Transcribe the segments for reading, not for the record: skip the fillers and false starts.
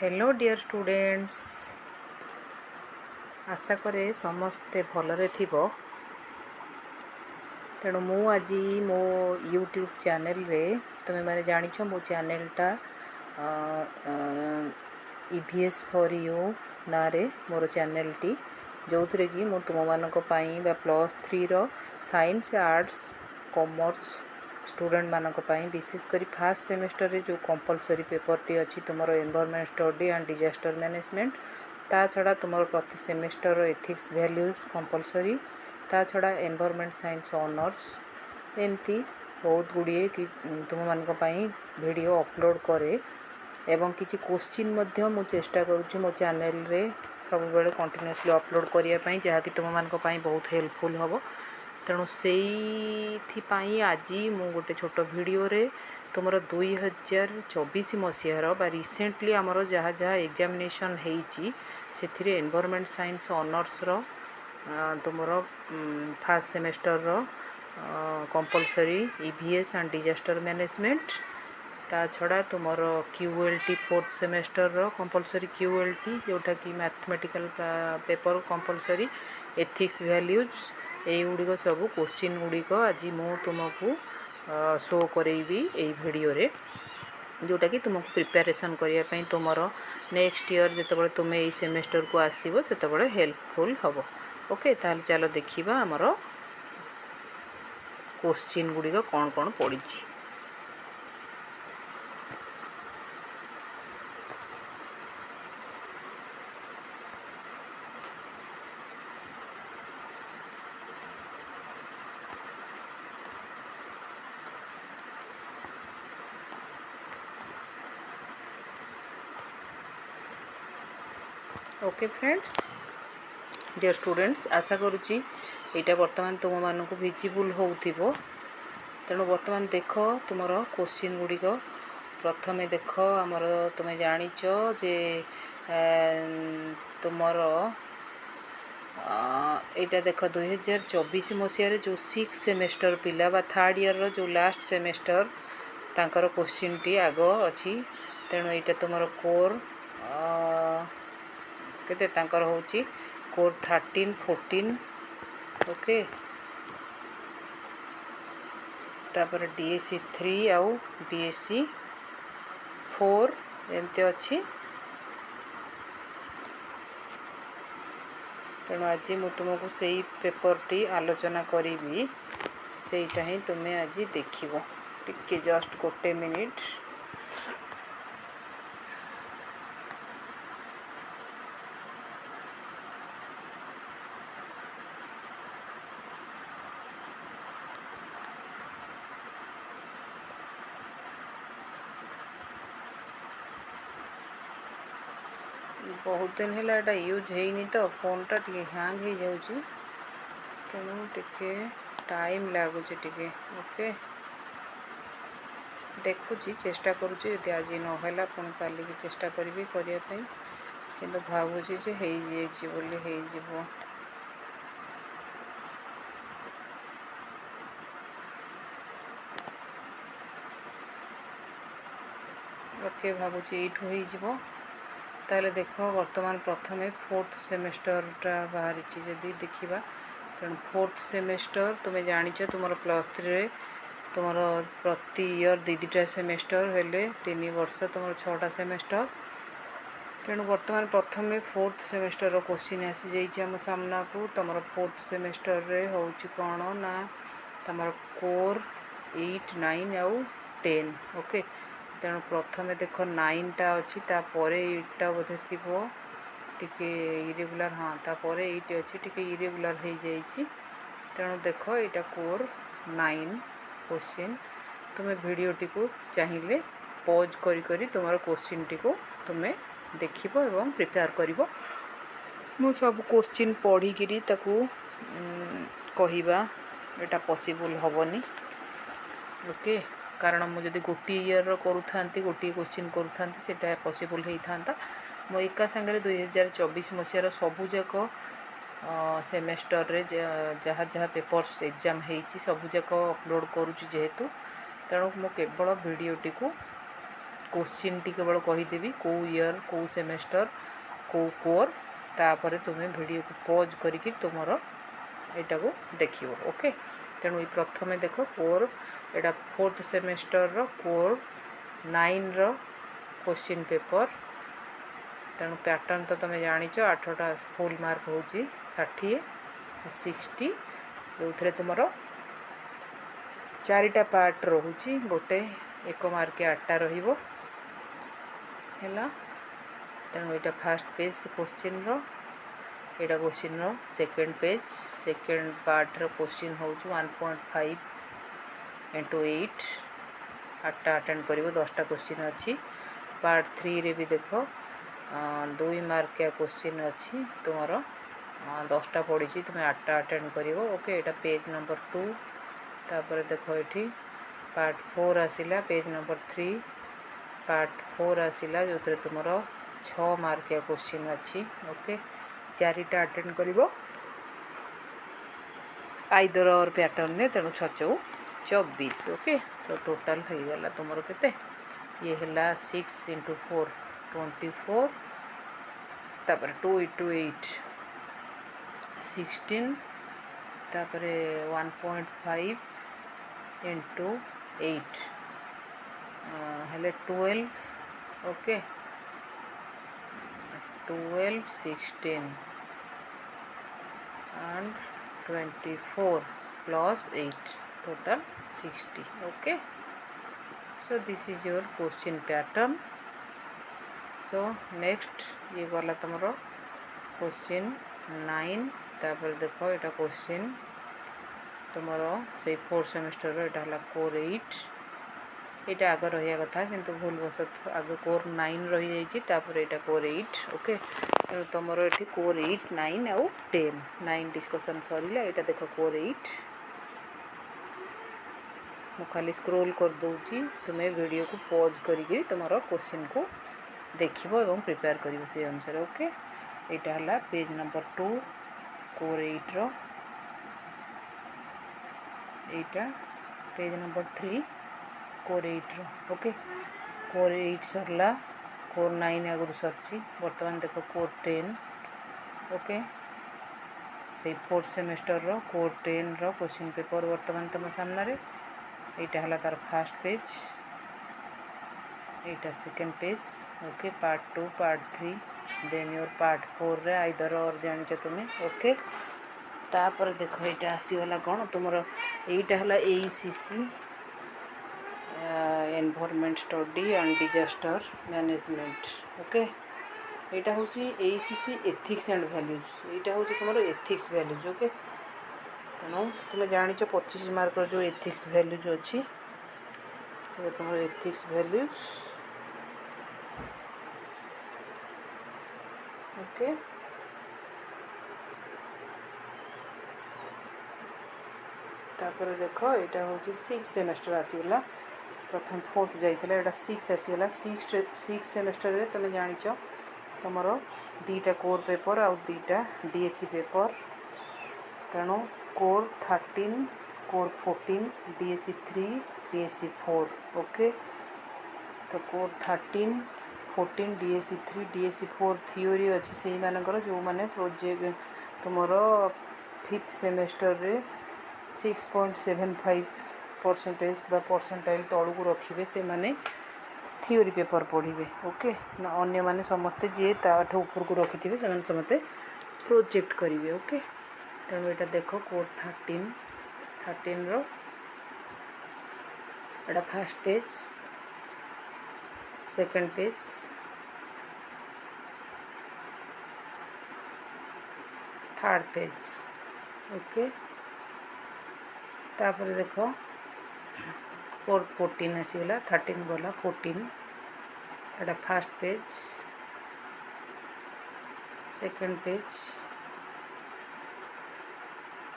Hello dear students, आशा करे समस्ते भलरे थिबो। तेणु मु आज मो यूट्यूब चैनल रे तुम मैंने जानिछ मो चैनलटा EVS फॉर यू ना रे मोर चैनलटी जो थे कि मु तुम मानक पई बा +3 रो साइंस आर्ट्स कॉमर्स स्टूडेंट मानक पई विशेषकर फास्ट सेमेस्टर रे जो कंपलसरी पेपरटी अच्छी तुमर environment study and disaster management ता छड़ा तुमर प्रति सेमेस्टर एथिक्स वैल्यूज कंपलसरी ता छड़ा एनवायरनमेंट साइंस ऑनर्स एमती बहुत गुड़िए कि तुम मानक पई वीडियो अपलोड करे एवं किसी क्वेश्चन मध्य मु चेष्टा करुच्ची मो चैनल रे सब बेले कंटिन्यूअसली अपलोड करिया पई जहाँकि तुम मानक पई बहुत हेल्पफुल हबो। तेणु से आज मु गोटे छोट वीडियो रे तुमर 2024 मसीहार बा रिसेंटली आमर जहाँ जहाँ एग्जामिनेशन होती से एनवायरनमेंट साइंस ऑनर्स रो तुमर फास्ट सेमेस्टर रो compulsory EVS and disaster management ता छड़ा तुमर QLT फोर्थ सेमेस्टर रो कंपलसरी QLT जोटा कि mathematical paper compulsory ethics values यही गुड़िक सब क्वेश्चन गुड़िक आज मु तुमको शो करेबी यही वीडियो रे जोटा कि तुमको प्रिपरेशन करने तुमर नेक्स्ट ईयर जिते तुम्हें यही सेमेस्टर को आसो से हेल्पफुल हम। ओके, ताल चलो देखा आमर क्वेश्चन गुड़िक कौन कौन पड़ी। ओके फ्रेंड्स, डियर स्टूडेंट्स, आशा करुच्ची यहाँ बर्तमान तुम मानक विजिबल हो। तेणु बर्तमान देख तुम क्वेश्चन गुड़िक प्रथम देख आमर तुम्हें जानिच जे तुमर यहाँ देख 2024 मसीह जो 6 सेमेस्टर पिला बा थर्ड ईयर रो जो लास्ट सेमेस्टर तांकर क्वेश्चन टी आग अच्छी। तेणु यहाँ तुमर कोर केते तांकर होची कोर 13 14 ओके तापर DSC 3 आउ DSC 4 एमती अच्छी। तेणु आज मु तुमको सही पेपर टी आलोचना करी सेटा ही तुम्हें आज देखिबो। टिके जस्ट गोटे मिनिट। बहुत दिन है यूज है तो फोनटा टे हैंग हो जाऊँगी तेणु टे टाइम लगुच टे। ओके, देखुची चेष्टा करुँची यदि आज नहला पुणी काली की चेष्टा करी करने कि भावुची जे हो। ओके, भावुची यू ताले देख वर्तमान प्रथम फोर्थ सेमेस्टरटा बाहरी जदि देखा तेणु फोर्थ सेमेस्टर तुम्हें जानिच तुम +3 तुम प्रति ईयर दीटा सेमेस्टर हेले 3 वर्ष तुम 6टा सेमेस्टर। तेणु वर्तमान प्रथम फोर्थ सेमेस्टर रो क्वेश्चन आसी जाइए आम सामना को। तुम फोर्थ सेमेस्टर रे होची कौन ना तुम कोर 8 9 आउ 10। ओके, तेणु प्रथम देख 9टा अच्छी तापर 8टा बोधे थी टिके इरेगुलर। हाँ, तापर 8 अच्छी टिके इरेगुलर हो जाइए। तेणु देख यहाँ कोर 9 क्वेश्चन तुम्हें वीडियो टी को चाहिए पॉज करी तुम क्वेश्चन टी को तुम्हें देखिबो एवं प्रिपेयर करिवो। मु सब क्वेश्चन पढ़ी किरी ताकू कहिबा एटा पॉसिबल हबनी। ओके, कारण मुझे गोटे ईयर करूँ गोटे क्वेश्चन करूँ से पॉसिबल होता मो एका सांगे 2024 मसीहार सबूक सेमेस्टर रे जहाँ जहाँ पेपर्स एग्जाम होती सबूक अपलोड करुँची जेहेतु तेणु मु केवल वीडियो टी को क्वेश्चन टी केवल कहीदेवी कौ ईयर कौ सेमेस्टर कौ कोर तापर तुम्हें वीडियो को पॉज करके तुमर यहाँ को देख ओके। तेणु ये प्रथम देख कोर एटा 4th सेमेस्टर रो कोर 9 रो क्वेश्चन पेपर। तेणु पैटर्न तो तुम जाच 8टा फुल मार्क हूँ 60 60 जो थे तुम 4टा पार्ट रोचे गोटे 1 मार्क 8टा रहा। तेणु यहाँ फास्ट पेज क्वेश्चन यहाँ question second page second part रो क्वेश्चन हूँ 1.5 into 8 8टा अटेंड कर 10टा क्वेश्चन अच्छी। पार्ट 3 रे भी देख 2 मार्क क्वेश्चन अच्छी तुम 10टा पड़ी तुम 8टा अटेंड कर ओके। यहाँ पेज नंबर 2 तापर देख ये पार्ट 4 आसला पेज नंबर 3 पार्ट 4 आसला जो तुम 6 मार्क क्वेश्चन अच्छी ओके। 4टा अटेंड कर आइदर और पैटर्न ने तेणु 6 24 ओके। सो टोटाल हो गला तुम के ये है 6 into 4 24 तापर 2 into 8 16 तापर 1.5 into 8 हेले 12 okay 12 16 and 24 plus 8 total 60 okay। So this is your question pattern। So next ये गला तुमरो क्वेश्चन 9 तापर देखो यहाँ क्वेश्चन तुमरो से 4th सेमेस्टर यहाँ है कोर 8 यहाँ आग रहा कथा किंतु भूल बसत आगे कोर 9 रही जाइए यहाँ कोर 8 ओके। तेणु तुम ये कोर 8 9 आउ 10 9 डिस्कसन सरला यहाँ देख कोर 8 मु खाली स्क्रोल कर दूची तुम्हें वीडियो को पॉज करी तुम क्वेश्चन को देख और प्रिपेयर कर से अनुसार ओके। यहाँ है पेज नंबर 2 कोर 8 रो यहाँ पेज नंबर 3 कोर 8 रो ओके। कोर 8 सरला कोर 9 आगुरी सरची बर्तमान देख कोर 10 ओके। से 4th सेमेस्टर रो कोर 10 रो क्वेश्चन पेपर बर्तमान तुम सामने यहाँ है तार फास्ट पेज यहाँ second page okay. Part 2 part 3 then your part 4 रे आइदर और जान तुम्हें ओके। तापर देख यहाँ आसीगला कौन तुम यहाँ है AECC environment study and disaster management okay. यहाँ हूँ AECC एथिक्स एंड वैल्यूज यहाँ हूँ तुम एथिक्स वैल्यूज ओके। तेणु तुम जान 25 मार्क जो एथिक्स वैल्यूज अच्छी तुम एथिक्स वैल्यूज ओके। तापर देख यहाँ हूँ 6th सेमेस्टर आसीगला प्रथम 4th जाइए यहाँ 6 आसीगला 6th सेमेस्टर रे तुम जान तुम 2टा कोर पेपर आउ 2टा DSC पेपर। तेणु core 13 core 14 DSC 3 DSC 4 okay. तो कोर 13 14 DSC 3 DSC 4 थियोरी अच्छी से मानकर जो मैंने प्रोजेक्ट तुम 5th सेमेस्टर रे 6.75% परसेंटाइल तलू रखिए से माने थियोरी पेपर पढ़े ओके। अन्य माने समस्ते जी ताठू ऊपर को रखि थे से समस्ते प्रोजेक्ट करेंगे ओके। तेणु यहाँ देख कोर 13 रो यहाँ first page second page third page okay. तापर देख कोर 14 आसीगला 13 गला 14 यहाँ first page second page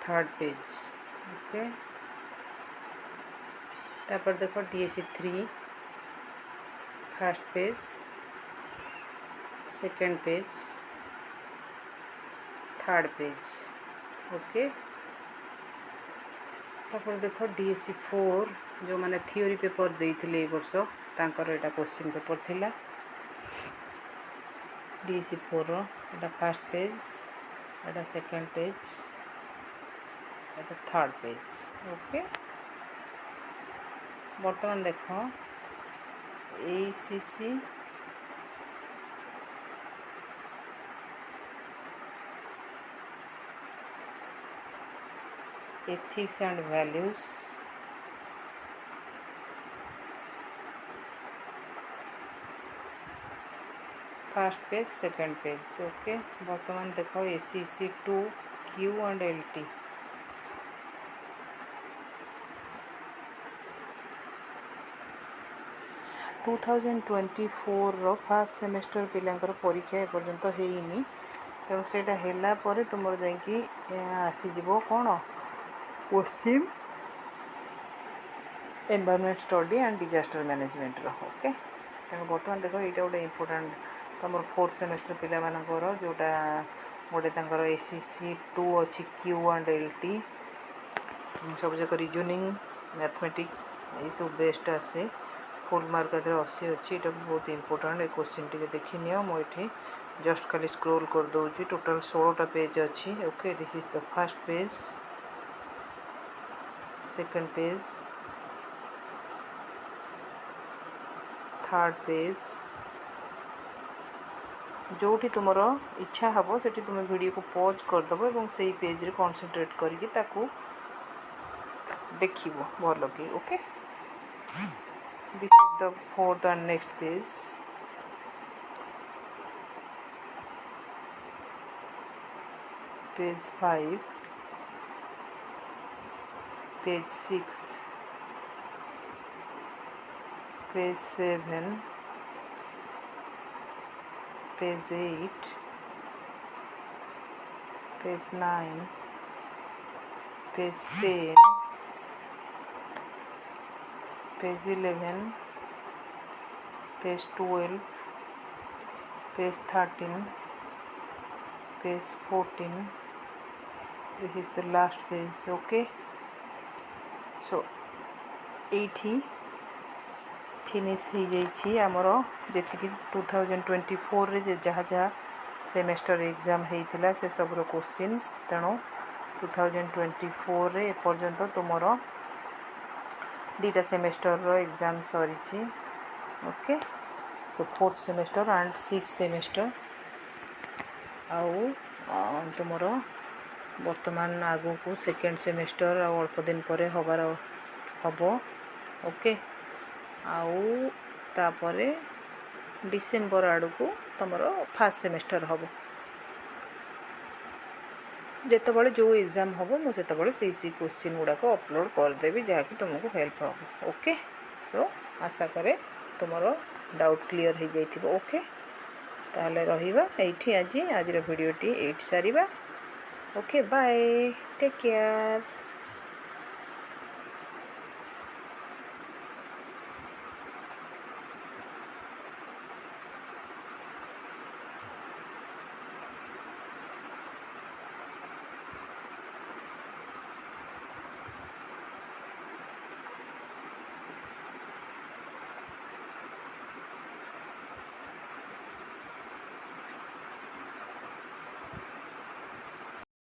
third page okay. तापर देख DSC 3 fast page second page third page okay. तापर देख DSC 4 जो मैंने थियोरी पेपर देते वर्ष तांकर एटा क्वेश्चन पेपर थिला DSC4 रो एटा फर्स्ट पेज एटा सेकंड पेज एटा थर्ड पेज ओके बर्तमान देख ACC ethics and values first page second page okay बर्तमान देख ACC2 Q and LT 2024 रो फर्स्ट सेमेस्टर पिलांकर परीक्षा एपर्यंत हेनी तेणु सेटा हैला परे तुमर जाइकी आसी जीवो कोन question environment study and disaster management रो ओके तेणु बर्तमान देख ये गोटे इम्पोर्टाट तुम फोर्थ सेमेस्टर पिला मानकर जोटा गोटे तांकर ACC2 अच्छी Q and LT सब जाक रिजनिंग मैथमेटिक्स ये सब बेस्ट आसे फुल मार्क 80 अच्छी ये बहुत इंपोर्टेंट क्वेश्चन टी देखी नियो मुझे जस्ट खाली स्क्रोल कर दूची टोटल 16टा पेज अच्छी okay this is the first page second page third page जोठी तुम इच्छा हम से तुम वीडियो को पॉज करदेव और से पेज रे कंसंट्रेट करके ताकू देखिबो भल के okay this is the fourth and next page page 5 page 6 page 7 page 8 page 9 page 10 page 11 page 12 page 13 page 14 this is the last page okay so एठी फिनिश हो जाइए आमर जी 2024 रे जहाँ जहाँ सेमेस्टर एग्जाम होता से सब क्वेश्चंस तेणु 2024 रे एपर्यंत तुमर दीटा सेमेस्टर रो एग्जाम सरी okay so fourth semester and six semester आउ तुमर वर्तमान आगु को सेकेंड सेमेस्टर आ अल्प दिन पर हबार हम ओके आउ तापरे डिसेम्बर आड़ को तुम फर्स्ट सेमेस्टर हम जितेबाला जो एग्जाम हम मुझे से क्वेश्चन गुड़ाक अपलोड करदेवी जहाँकि तुमको हेल्प हम ओके सो आशा करे तुम डाउट क्लियर हो जाइए ओके ताहले रहिबा एठी आज वीडियोटी एट सारिबा ओके बाय टेक केयर।